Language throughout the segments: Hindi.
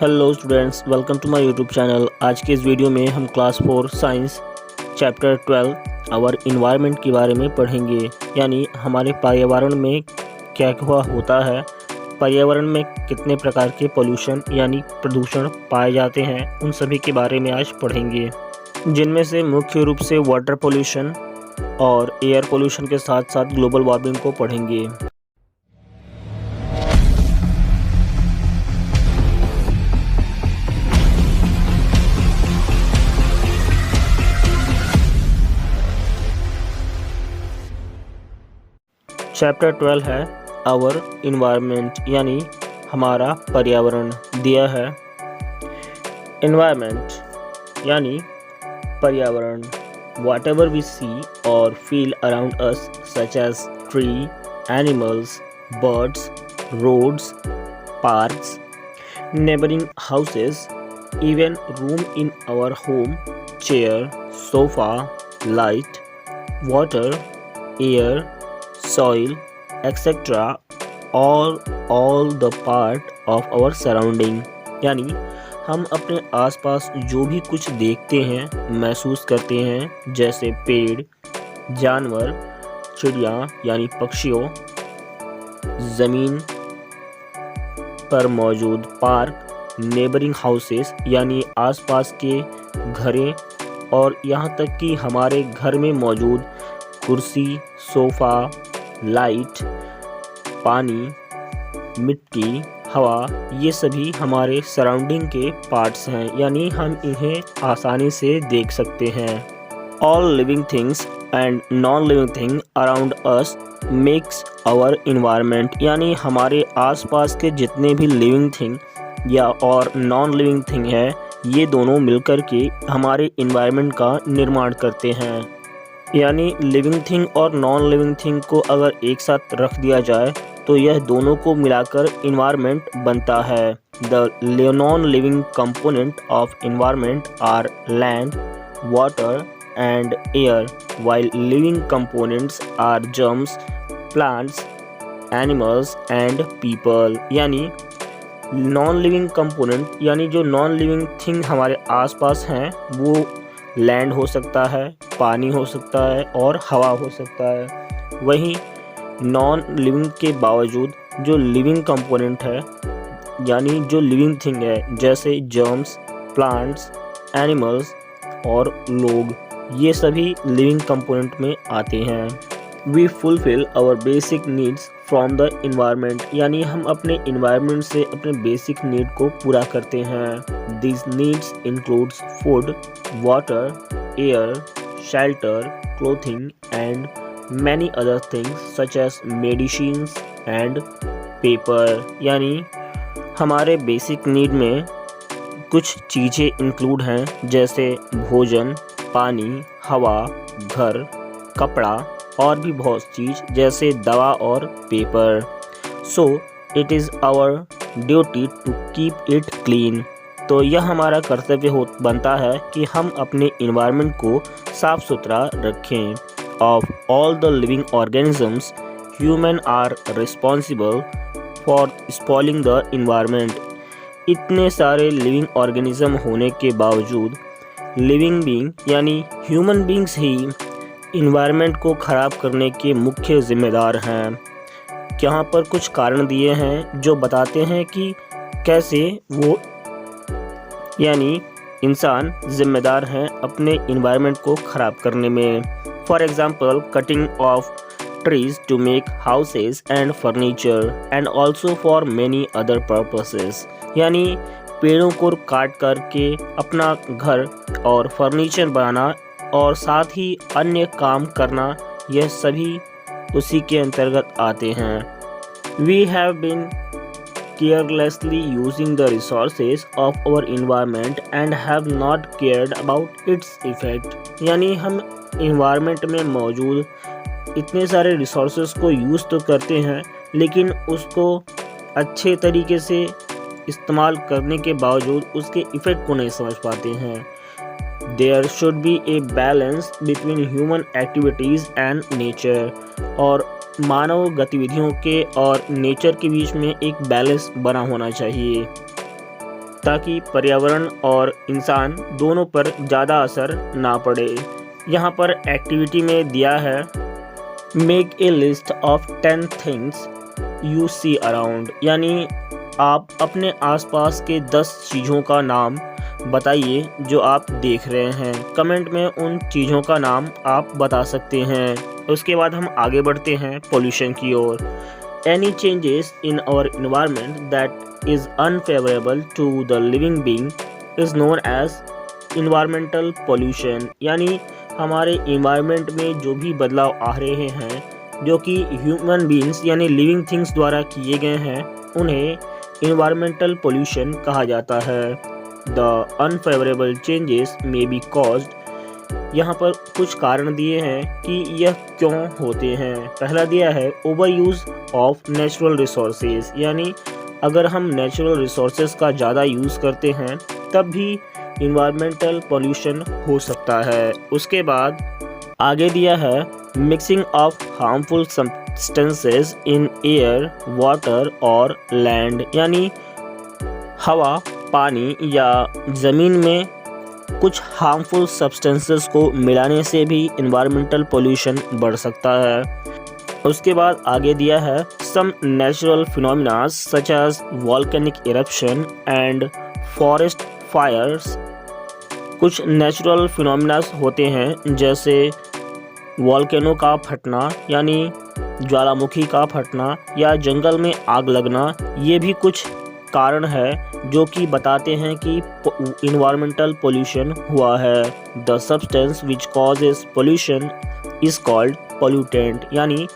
Hello students, welcome to my YouTube channel. आज के इस वीडियो में हम class 4 science chapter 12 our environment के बारे में पढ़ेंगे। यानी हमारे पर्यावरण में क्या क्या होता है, पर्यावरण में कितने प्रकार के पोल्यूशन यानी प्रदूषण पाए जाते हैं, उन सभी के बारे में आज पढ़ेंगे। जिनमें से मुख्य रूप से वाटर पोल्यूशन और एयर पोल्यूशन के साथ साथ ग्लोबल वार्मिंग को पढ़ेंगे। चैप्टर 12 है आवर इन्वायरमेंट यानी हमारा पर्यावरण दिया है। इन्वायरमेंट यानी पर्यावरण, वाट एवर वी सी और feel around us such as tree, animals, birds, roads, parks, neighboring houses, even room in our home, chair, sofa, light, water, air, soil, etc. all the part of our surrounding। यानी हम अपने आसपास जो भी कुछ देखते हैं, महसूस करते हैं, जैसे पेड़, जानवर, चिड़िया यानी पक्षियों, ज़मीन पर मौजूद पार्क, नेबरिंग हाउसेस यानी आसपास के घरें, और यहाँ तक कि हमारे घर में मौजूद कुर्सी, सोफ़ा, लाइट, पानी, मिट्टी, हवा, ये सभी हमारे सराउंडिंग के पार्ट्स हैं, यानी हम इन्हें आसानी से देख सकते हैं। All living things and non living thing around us makes our environment. यानी हमारे आसपास के जितने भी लिविंग थिंग या और नॉन लिविंग थिंग है, ये दोनों मिलकर के हमारे इन्वायरमेंट का निर्माण करते हैं। यानी लिविंग थिंग और नॉन लिविंग थिंग को अगर एक साथ रख दिया जाए तो यह दोनों को मिलाकर इन्वायरमेंट बनता है। The non living component of environment are land, water and air, while living components are germs, plants, animals and people। यानी नॉन लिविंग कंपोनेंट यानी जो नॉन लिविंग थिंग हमारे आसपास हैं, वो लैंड हो सकता है, पानी हो सकता है और हवा हो सकता है। वहीं नॉन लिविंग के बावजूद जो लिविंग कंपोनेंट है यानी जो लिविंग थिंग है, जैसे जर्म्स, प्लांट्स, एनिमल्स और लोग, ये सभी लिविंग कंपोनेंट में आते हैं। We fulfil our basic needs from the environment. यानी हम अपने इन्वायरमेंट से अपने बेसिक नीड को पूरा करते हैं। This needs includes food, water, air, shelter, clothing and many other things such as medicines and paper. यानी हमारे बेसिक नीड में कुछ चीज़ें इंक्लूड हैं, जैसे भोजन, पानी, हवा, घर, कपड़ा और भी बहुत चीज़, जैसे दवा और paper. So it is our duty to keep it clean. तो यह हमारा कर्तव्य बनता है कि हम अपने इन्वायरमेंट को साफ सुथरा रखें। Of all the living organisms, human are responsible for spoiling the environment. इतने सारे लिविंग ऑर्गेनिज्म होने के बावजूद लिविंग बीइंग यानी ह्यूमन बीइंग्स ही इन्वायरमेंट को ख़राब करने के मुख्य ज़िम्मेदार हैं। यहाँ पर कुछ कारण दिए हैं जो बताते हैं कि कैसे वो यानी इंसान ज़िम्मेदार हैं अपने इन्वायरमेंट को ख़राब करने में। For example, cutting of trees to make houses and furniture and also for many other purposes। यानी पेड़ों को काट करके अपना घर और फर्नीचर बनाना और साथ ही अन्य काम करना, यह सभी उसी के अंतर्गत आते हैं। We have been carelessly using the resources of our environment and have not cared about its effect। यानी हम इन्वायरमेंट में मौजूद इतने सारे रिसोर्सेज को यूज़ तो करते हैं, लेकिन उसको अच्छे तरीके से इस्तेमाल करने के बावजूद उसके इफ़ेक्ट को नहीं समझ पाते हैं। There should be a balance between human activities and nature. और मानव गतिविधियों के और नेचर के बीच में एक बैलेंस बना होना चाहिए। ताकि पर्यावरण और इंसान दोनों पर ज़्यादा असर ना पड़े। यहाँ पर एक्टिविटी में दिया है, make a list of 10 things you see around, यानी आप अपने आसपास के 10 चीज़ों का नाम बताइए जो आप देख रहे हैं। कमेंट में उन चीज़ों का नाम आप बता सकते हैं। उसके बाद हम आगे बढ़ते हैं पोल्यूशन की ओर। Any changes in our environment that is unfavourable to the living being is known as environmental pollution, यानी हमारे इन्वायरमेंट में जो भी बदलाव आ रहे हैं जो कि ह्यूमन बीइंग्स यानी लिविंग थिंग्स द्वारा किए गए हैं, उन्हें इन्वायरमेंटल पोल्यूशन कहा जाता है। The unfavourable changes may be caused, यहाँ पर कुछ कारण दिए हैं कि यह क्यों होते हैं। पहला दिया है over use of natural resources, यानी अगर हम नेचुरल रिसोर्सेज का ज़्यादा यूज़ करते हैं तब भी इन्वायरमेंटल पोल्यूशन हो सकता है। उसके बाद आगे दिया है mixing of harmful substances in air, water और लैंड, यानी हवा, पानी या ज़मीन में कुछ हार्मफुल सब्सटेंसेस को मिलाने से भी इन्वायरमेंटल पोल्यूशन बढ़ सकता है। उसके बाद आगे दिया है some natural phenomena such as volcanic eruption and forest fires. कुछ नेचुरल फिनोमिनास होते हैं जैसे वॉल्केनो का फटना यानी ज्वालामुखी का फटना या जंगल में आग लगना, ये भी कुछ कारण है जो कि बताते हैं कि इन्वायरमेंटल पोल्यूशन हुआ है। The substance which causes pollution is called pollutant, यानी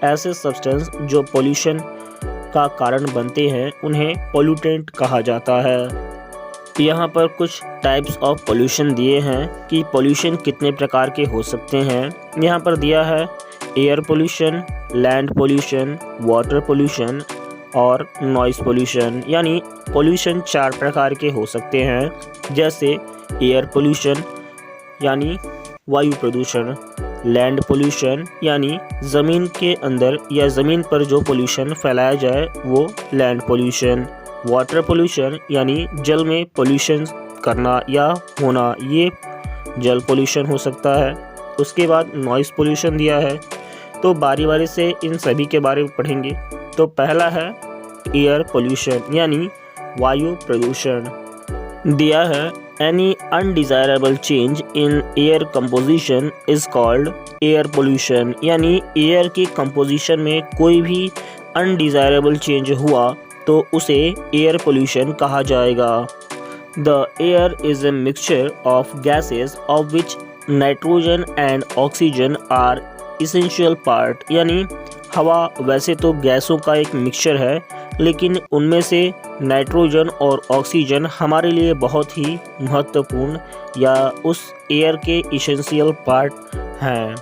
ऐसे सब्सटेंस जो पोल्यूशन का कारण बनते हैं उन्हें पोल्यूटेंट कहा जाता है। यहाँ पर कुछ टाइप्स ऑफ पोल्यूशन दिए हैं कि पोल्यूशन कितने प्रकार के हो सकते हैं। यहाँ पर दिया है air pollution, land pollution, water pollution और नॉइज़ पोल्यूशन, यानी पोल्यूशन 4 प्रकार के हो सकते हैं, जैसे एयर पोल्यूशन यानी वायु प्रदूषण, लैंड पोल्यूशन यानी ज़मीन के अंदर या ज़मीन पर जो पोल्यूशन फैलाया जाए वो लैंड पोल्यूशन, वाटर पोल्यूशन यानी जल में पोल्यूशन करना या होना, ये जल पोल्यूशन हो सकता है। उसके बाद नॉइज़ पोल्यूशन दिया है, तो बारी बारी से इन सभी के बारे में पढ़ेंगे। तो पहला है एयर पोल्यूशन यानी वायु प्रदूषण। दिया है any undesirable change in air composition is called air pollution, यानी एयर की कंपोजिशन में कोई भी अनडिज़ायरेबल चेंज हुआ तो उसे एयर पोल्यूशन कहा जाएगा। The air is a mixture of gases of which nitrogen and oxygen are essential part, यानी हवा वैसे तो गैसों का एक मिक्सचर है, लेकिन उनमें से नाइट्रोजन और ऑक्सीजन हमारे लिए बहुत ही महत्वपूर्ण या उस एयर के इसेंशियल पार्ट हैं।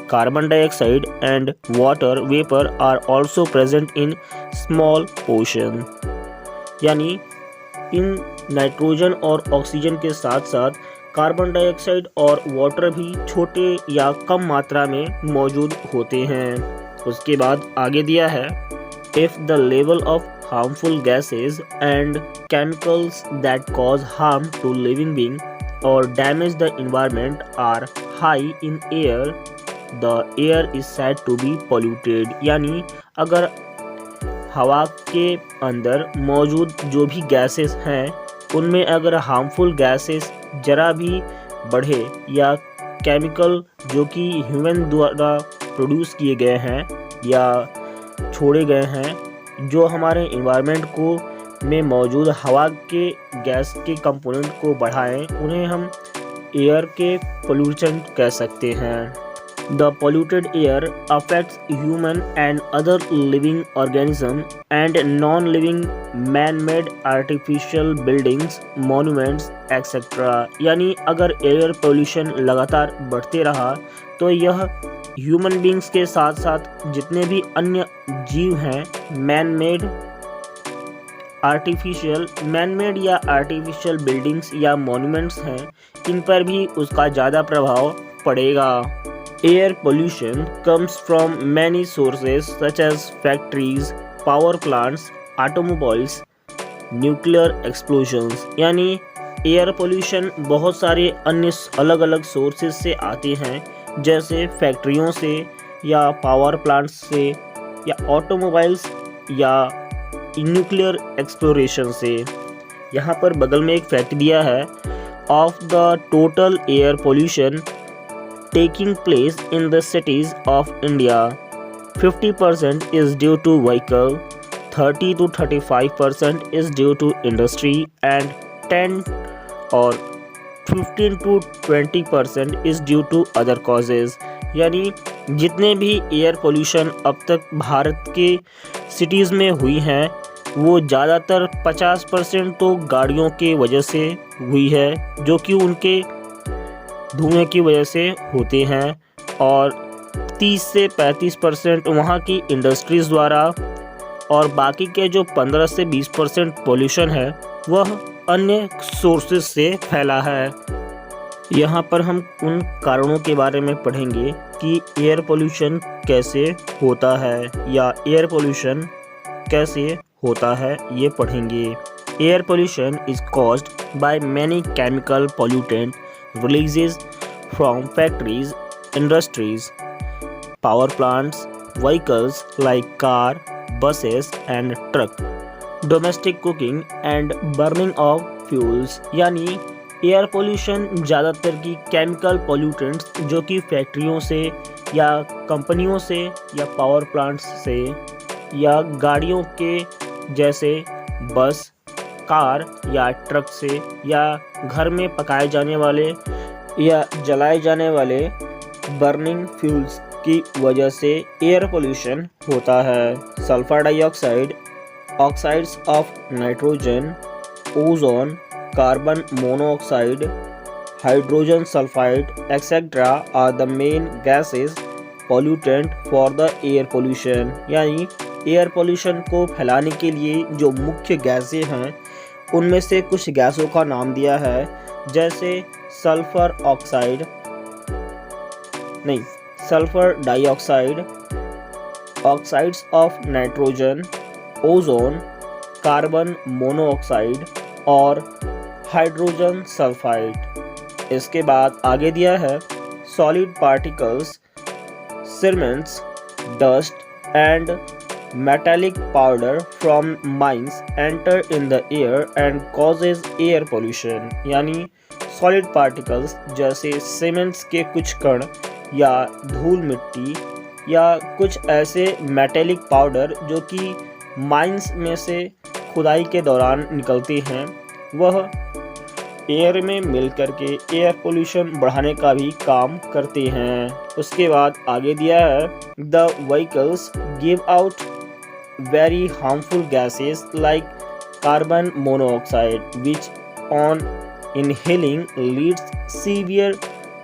Carbon dioxide and water vapour are also present in small portion, यानी इन नाइट्रोजन और ऑक्सीजन के साथ साथ कार्बन डाइऑक्साइड और वाटर भी छोटे या कम मात्रा में मौजूद होते हैं। उसके बाद आगे दिया है if the level of harmful gases and chemicals that cause harm to living being or damage the environment are high in air, the air is said to be polluted, यानी अगर हवा के अंदर मौजूद जो भी गैसेस हैं उनमें अगर हार्मफुल गैसेस जरा भी बढ़े या केमिकल जो कि ह्यूमन द्वारा प्रोड्यूस किए गए हैं या छोड़े गए हैं जो हमारे इन्वायरमेंट को में मौजूद हवा के गैस के कंपोनेंट को बढ़ाएं, उन्हें हम एयर के पोल्यूशन कह सकते हैं। The polluted air affects human and other living organism and non living man made artificial buildings, monuments etcetera, यानी अगर एयर पोल्यूशन लगातार बढ़ते रहा तो यह ह्यूमन बींग्स के साथ साथ जितने भी अन्य जीव हैं मैन मेड या आर्टिफिशियल बिल्डिंग्स या मॉन्यूमेंट्स हैं, इन पर भी उसका ज़्यादा प्रभाव पड़ेगा। Air pollution comes from many sources such as factories, power plants, automobiles, nuclear explosions, यानी एयर पोल्यूशन बहुत सारे अन्य अलग अलग सोर्सेज से आते हैं, जैसे फैक्ट्रियों से या पावर प्लांट्स से या ऑटोमोबाइल्स या न्यूक्लियर एक्सप्लोरेशन से। यहाँ पर बगल में एक फैक्ट दिया है, of the total air pollution taking place in the cities of India, 50% is due to vehicle, 30 to 35% is due to industry, and 10 or 15 to 20% is due to other causes। यानी जितने भी एयर पोल्यूशन अब तक भारत के सिटीज़ में हुई हैं, वो ज़्यादातर 50% तो गाड़ियों के वजह से हुई है, जो कि उनके धुएं की वजह से होते हैं, और 30 से 35% वहाँ की इंडस्ट्रीज़ द्वारा, और बाकी के जो 15 से 20% पोल्यूशन है वह अन्य सोर्सेज से फैला है। यहाँ पर हम उन कारणों के बारे में पढ़ेंगे कि एयर पोल्यूशन कैसे होता है या एयर पोल्यूशन कैसे होता है, ये पढ़ेंगे। Air pollution is caused by many chemical pollutant releases from factories, industries, power plants, vehicles like car, buses and truck, domestic cooking and burning of fuels। यानी एयर पोल्यूशन ज़्यादातर की केमिकल पोल्यूटेंट्स जो कि फैक्ट्रियों से या कंपनियों से या पावर प्लांट्स से या गाड़ियों के जैसे बस, कार या ट्रक से या घर में पकाए जाने वाले या जलाए जाने वाले बर्निंग फ्यूल्स की वजह से एयर पोल्यूशन होता है। Sulphur dioxide, oxides of nitrogen, ozone, carbon monoxide, hydrogen sulphide etcetera are the main gases pollutant for the air pollution. यानी एयर पोल्यूशन को फैलाने के लिए जो मुख्य गैसें हैं उनमें से कुछ गैसों का नाम दिया है, जैसे sulphur dioxide, oxides of nitrogen, ozone, carbon monoxide और हाइड्रोजन सल्फाइड। इसके बाद आगे दिया है solid particles, cements, dust and metallic powder from mines enter in the air and causes air pollution। यानी सॉलिड पार्टिकल्स जैसे सीमेंट्स के कुछ कण या धूल मिट्टी या कुछ ऐसे मेटेलिक पाउडर जो कि माइंस में से खुदाई के दौरान निकलते हैं, वह एयर में मिलकर के एयर पोल्यूशन बढ़ाने का भी काम करते हैं। उसके बाद आगे दिया है the vehicles give out very harmful gases like carbon monoxide which on inhaling leads severe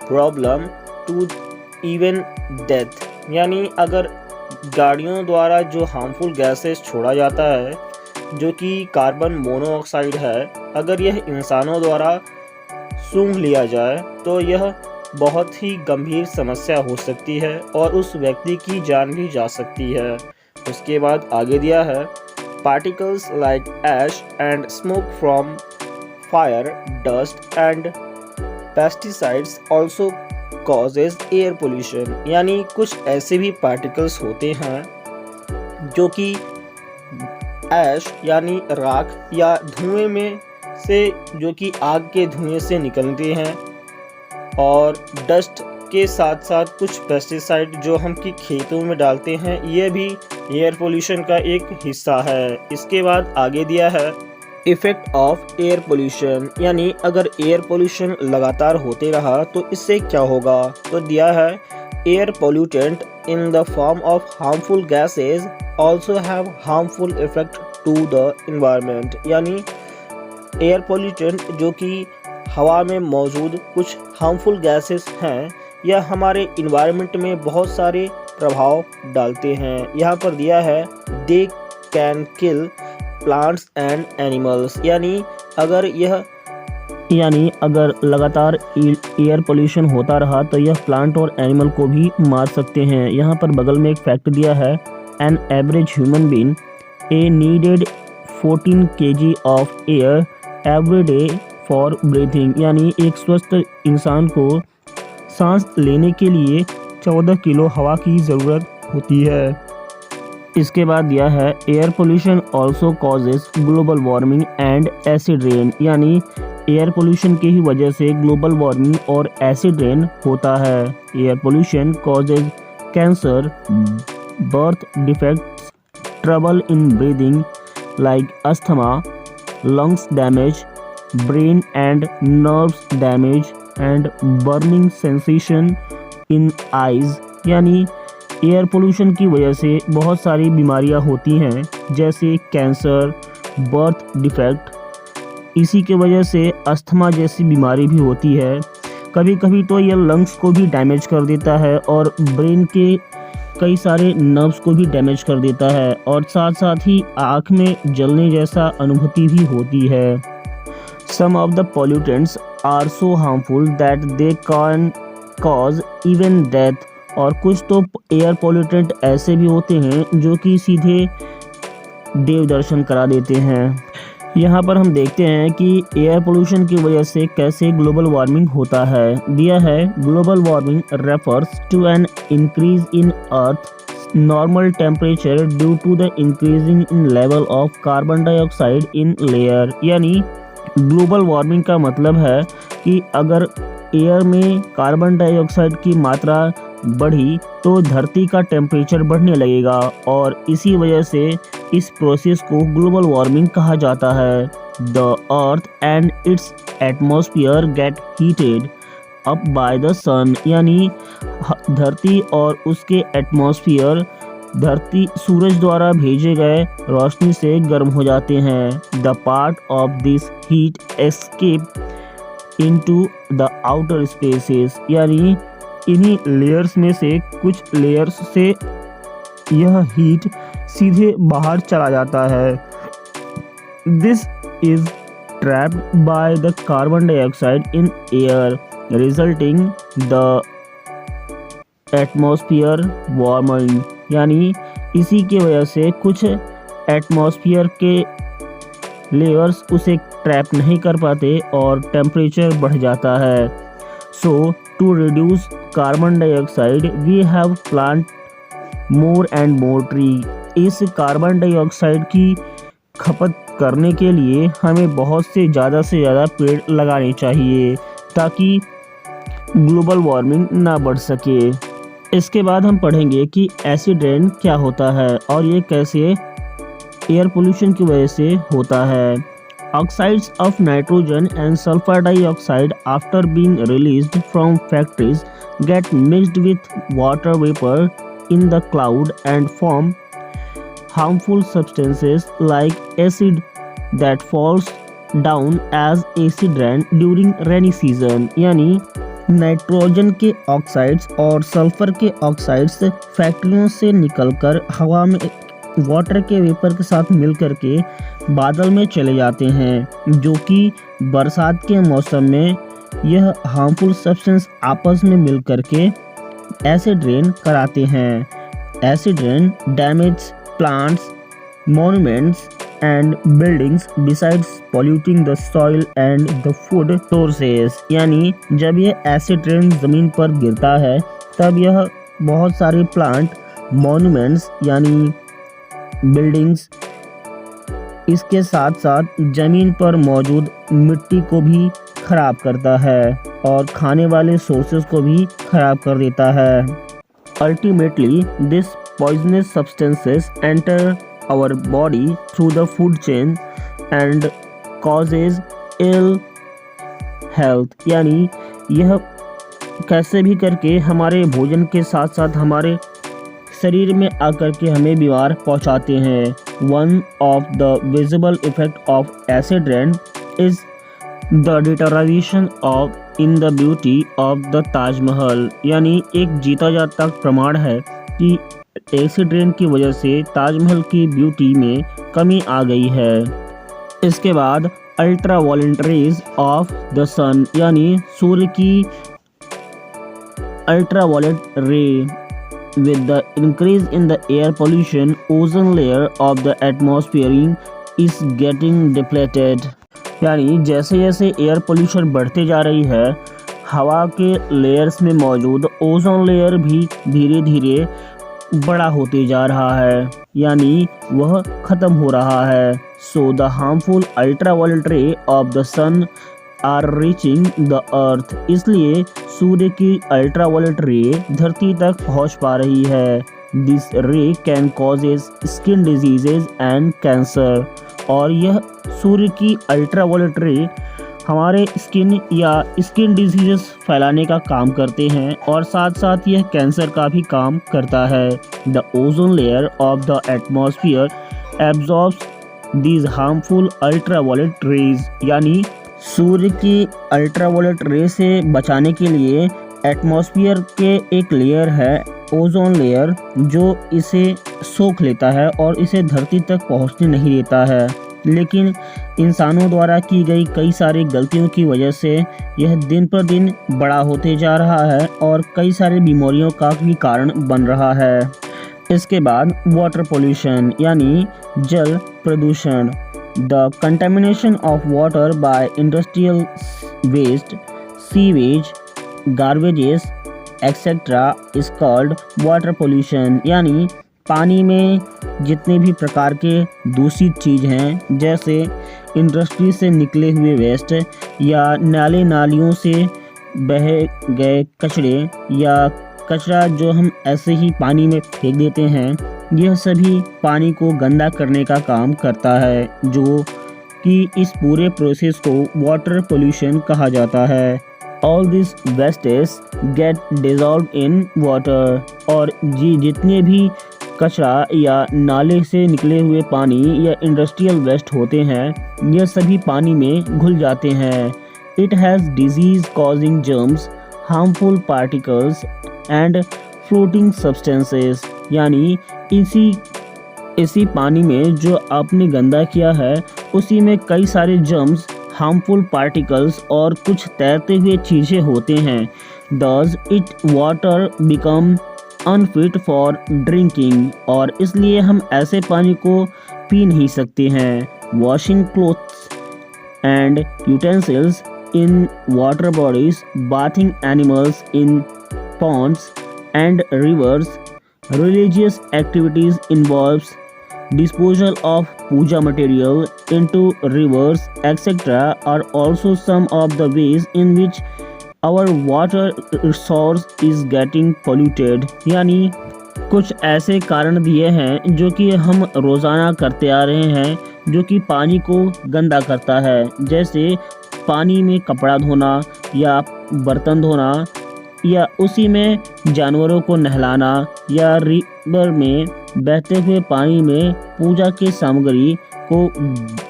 problem to even death। यानी अगर गाड़ियों द्वारा जो हार्मफुल गैसेस छोड़ा जाता है जो कि कार्बन मोनोऑक्साइड है, अगर यह इंसानों द्वारा सूंघ लिया जाए तो यह बहुत ही गंभीर समस्या हो सकती है और उस व्यक्ति की जान भी जा सकती है। उसके बाद आगे दिया है particles like ash and smoke from fire, dust and pesticides also causes air pollution. यानी कुछ ऐसे भी पार्टिकल्स होते हैं जो कि ऐश यानी राख या धुएं में से जो कि आग के धुएं से निकलते हैं, और डस्ट के साथ साथ कुछ पेस्टिसाइड जो हम कि खेतों में डालते हैं, ये भी एयर पोल्यूशन का एक हिस्सा है। इसके बाद आगे दिया है इफ़ेक्ट ऑफ एयर पोल्यूशन। यानी अगर एयर पोल्यूशन लगातार होते रहा तो इससे क्या होगा, तो दिया है air pollutant in the form of harmful gases also have harmful effect to the environment. यानी एयर पोल्यूटेंट जो कि हवा में मौजूद कुछ हार्मफुल गैसेस हैं, यह हमारे इन्वायरमेंट में बहुत सारे प्रभाव डालते हैं। यहाँ पर दिया है they can kill plants and animals. यानी अगर लगातार एयर पोल्यूशन होता रहा तो यह प्लांट और एनिमल को भी मार सकते हैं। यहाँ पर बगल में एक फैक्ट दिया है an average human being a needed 14 kg of air every day for breathing, यानी एक स्वस्थ इंसान को सांस लेने के लिए 14 किलो हवा की ज़रूरत होती है। इसके बाद दिया है air pollution also causes global warming and acid rain, यानी एयर पोल्यूशन की ही वजह से ग्लोबल वार्मिंग और एसिड रेन होता है। Air pollution causes cancer, birth defects, trouble in breathing like asthma, lungs damage, brain and nerves damage and burning sensation in eyes, यानी एयर पोल्यूशन की वजह से बहुत सारी बीमारियां होती हैं जैसे कैंसर, बर्थ डिफेक्ट, इसी के वजह से अस्थमा जैसी बीमारी भी होती है। कभी कभी तो यह लंग्स को भी डैमेज कर देता है और ब्रेन के कई सारे नर्व्स को भी डैमेज कर देता है और साथ साथ ही आँख में जलने जैसा अनुभूति भी होती है। Some of the pollutants are so harmful that they can cause even death, और कुछ तो एयर पॉल्यूटेंट ऐसे भी होते हैं जो कि सीधे देव दर्शन करा देते हैं। यहाँ पर हम देखते हैं कि एयर पोल्यूशन की वजह से कैसे ग्लोबल वार्मिंग होता है। दिया है global warming refers to an increase in earth normal temperature due to the increasing in level of carbon dioxide in layer, यानी ग्लोबल वार्मिंग का मतलब है कि अगर एयर में कार्बन डाइऑक्साइड की मात्रा बढ़ी तो धरती का टेम्परेचर बढ़ने लगेगा और इसी वजह से इस प्रोसेस को ग्लोबल वार्मिंग कहा जाता है। The earth and its atmosphere get heated up by the sun, यानी धरती और उसके एटमॉस्फेयर धरती सूरज द्वारा भेजे गए रोशनी से गर्म हो जाते हैं। The part of this heat escape into the outer spaces, यानी इन्हीं लेयर्स में से कुछ लेयर्स से यह हीट सीधे बाहर चला जाता है। This is trapped by the carbon dioxide in air resulting the atmosphere warming, यानी इसी की वजह से कुछ एटमॉस्फेयर के लेयर्स उसे ट्रैप नहीं कर पाते और टेम्परेचर बढ़ जाता है। So to reduce carbon dioxide we have plant more and more tree, इस कार्बन डाइऑक्साइड की खपत करने के लिए हमें बहुत से ज़्यादा पेड़ लगाने चाहिए ताकि ग्लोबल वार्मिंग ना बढ़ सके। इसके बाद हम पढ़ेंगे कि एसिड रेन क्या होता है और ये कैसे एयर पोल्यूशन की वजह से होता है। Oxides of nitrogen and sulphur dioxide after being released from factories gate mixed with water vapour in the cloud and form harmful substances like acid that falls down as acid rain during rainy season, यानी नाइट्रोजन के ऑक्साइड्स और सल्फर के ऑक्साइड्स फैक्ट्रियों से निकलकर हवा में वाटर के वेपर के साथ मिलकर के बादल में चले जाते हैं, जो कि बरसात के मौसम में यह हार्मफुल सब्सटेंस आपस में मिलकर के एसिड रेन कराते हैं। Acid rain damage plants, monuments and buildings besides polluting the soil and the food sources, यानी जब ये एसिड रेन ज़मीन पर गिरता है तब यह बहुत सारे प्लांट, मॉन्यूमेंट्स यानी बिल्डिंग्स, इसके साथ साथ ज़मीन पर मौजूद मिट्टी को भी खराब करता है और खाने वाले सोर्सेज को भी खराब कर देता है। Ultimately this poisonous substances enter our body through the food chain and causes ill health, यानी यह कैसे भी करके हमारे भोजन के साथ साथ हमारे शरीर में आकर के हमें बीमार पहुंचाते हैं। One of the visible effect of acid rain is the deterioration of in the beauty of the Taj Mahal, यानी एक जीता जागता प्रमाण है कि एसिड रेन की वजह से ताजमहल की ब्यूटी में कमी आ गई है। इसके बाद ultra violet rays of the sun, यानी सूर्य की ultra violet ray with the increase in the air pollution ozone layer of the atmosphere is getting depleted. यानी जैसे जैसे एयर पोल्यूशन बढ़ते जा रही है, हवा के लेयर्स में मौजूद ओजोन लेयर भी धीरे धीरे बड़ा होते जा रहा है, यानी वह ख़त्म हो रहा है। So the harmful ultraviolet ray of the sun are reaching the earth. इसलिए सूर्य की अल्ट्रावायलेट रे धरती तक पहुंच पा रही है। दिस रे can causes skin diseases and cancer. और यह सूर्य की अल्ट्रावायलेट रे हमारे स्किन या स्किन डिजीजेस फैलाने का काम करते हैं और साथ साथ यह कैंसर का भी काम करता है। The ozone layer of the atmosphere absorbs these harmful ultraviolet rays. यानी सूर्य की अल्ट्रावायलेट रे से बचाने के लिए एटमॉस्फेयर के एक लेयर है, ओजोन लेयर, जो इसे सोख लेता है और इसे धरती तक पहुंचने नहीं देता है। लेकिन इंसानों द्वारा की गई कई सारी गलतियों की वजह से यह दिन पर दिन बड़ा होते जा रहा है और कई सारी बीमारियों का भी कारण बन रहा है। इसके बाद वाटर पोल्यूशन यानी जल प्रदूषण। The contamination of water by industrial waste, sewage, garbages etcetera is called water pollution. यानी पानी में जितने भी प्रकार के दूषित चीज़ हैं, जैसे इंडस्ट्री से निकले हुए वेस्ट या नाले नालियों से बहे गए कचरे या कचरा जो हम ऐसे ही पानी में फेंक देते हैं, यह सभी पानी को गंदा करने का काम करता है, जो कि इस पूरे प्रोसेस को वाटर पोल्यूशन कहा जाता है। All this wastes get dissolved in water। और जितने भी कचरा या नाले से निकले हुए पानी या इंडस्ट्रियल वेस्ट होते हैं, यह सभी पानी में घुल जाते हैं। It has disease causing germs, harmful particles and floating substances। यानी इसी पानी में जो आपने गंदा किया है, उसी में कई सारे जर्म्स, हार्मफुल पार्टिकल्स और कुछ तैरते हुए चीज़ें होते हैं। Thus it water become unfit for drinking। और इसलिए हम ऐसे पानी को पी नहीं सकते हैं। Washing clothes and utensils in water bodies, bathing animals in ponds and rivers, religious activities involves disposal of puja material into rivers etc. are also some of the ways in which our water resource is getting polluted। यानी कुछ ऐसे कारण दिए हैं जो कि हम रोज़ाना करते आ रहे हैं, जो कि पानी को गंदा करता है, जैसे पानी में कपड़ा धोना या बर्तन धोना या उसी में जानवरों को नहलाना या रिवर में बहते हुए पानी में पूजा की सामग्री को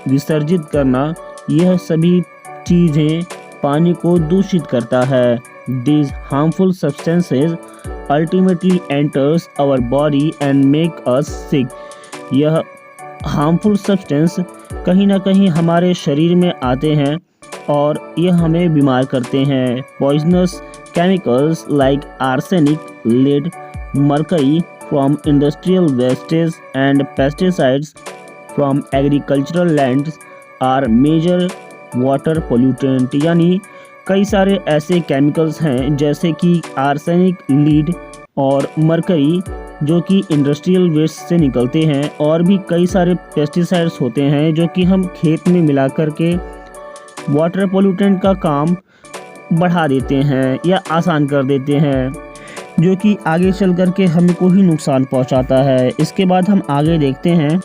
विसर्जित करना। यह सभी चीज़ें पानी को दूषित करता है। These harmful substances ultimately enters our body and make us sick। यह हार्मफुल सब्सटेंस कहीं ना कहीं हमारे शरीर में आते हैं और यह हमें बीमार करते हैं। Poisonous chemicals like arsenic, lead, mercury from industrial wastes and pesticides from agricultural lands are major water pollutant। यानी कई सारे ऐसे केमिकल्स हैं जैसे कि आर्सेनिक, लीड और मरकरी जो कि इंडस्ट्रियल वेस्ट से निकलते हैं, और भी कई सारे पेस्टिसाइड्स होते हैं जो कि हम खेत में मिला करके वाटर पोल्यूटेंट का काम बढ़ा देते हैं या आसान कर देते हैं, जो कि आगे चल कर के हमें को ही नुकसान पहुंचाता है। इसके बाद हम आगे देखते हैं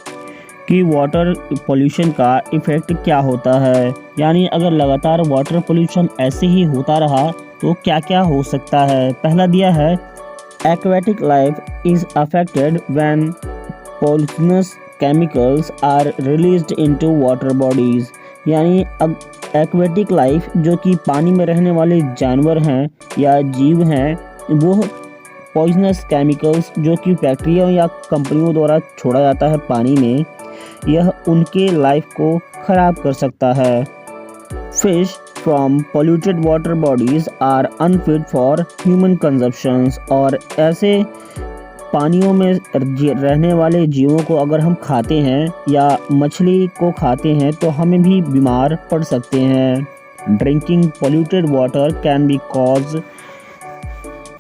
कि वाटर पोल्यूशन का इफ़ेक्ट क्या होता है। यानी अगर लगातार वाटर पोल्यूशन ऐसे ही होता रहा तो क्या क्या हो सकता है। पहला दिया है aquatic life is affected when poisonous chemicals are released into water bodies. यानी अब एक्वेटिक लाइफ जो कि पानी में रहने वाले जानवर हैं या जीव हैं, वो पॉइजनस केमिकल्स जो कि फैक्ट्रियों या कंपनियों द्वारा छोड़ा जाता है पानी में, यह उनके लाइफ को ख़राब कर सकता है। Fish from polluted water bodies are unfit for human consumptions. और ऐसे पानियों में रहने वाले जीवों को अगर हम खाते हैं या मछली को खाते हैं तो हमें भी बीमार पड़ सकते हैं। Drinking polluted water can be cause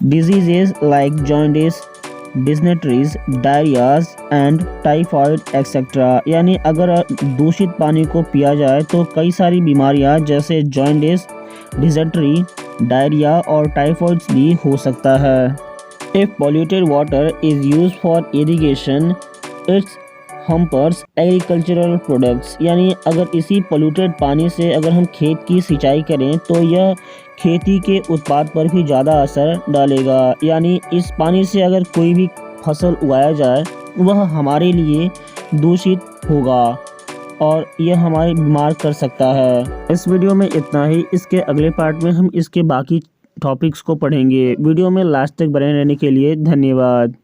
diseases like jaundice, dysenteries, diarrhoeas and typhoid etcetera. यानी अगर दूषित पानी को पिया जाए तो कई सारी बीमारियां जैसे जॉन्डिस, डिसेंट्री, डायरिया और टाइफाइड्स भी हो सकता है। If polluted water is used for irrigation, it hampers agricultural products। यानी अगर इसी polluted पानी से अगर हम खेत की सिंचाई करें तो यह खेती के उत्पाद पर भी ज़्यादा असर डालेगा। यानी इस पानी से अगर कोई भी फसल उगाया जाए वह हमारे लिए दूषित होगा और यह हमारे बीमार कर सकता है। इस वीडियो में इतना ही। इसके अगले पार्ट में हम इसके बाकी टॉपिक्स को पढ़ेंगे। वीडियो में लास्ट तक बने रहने के लिए धन्यवाद।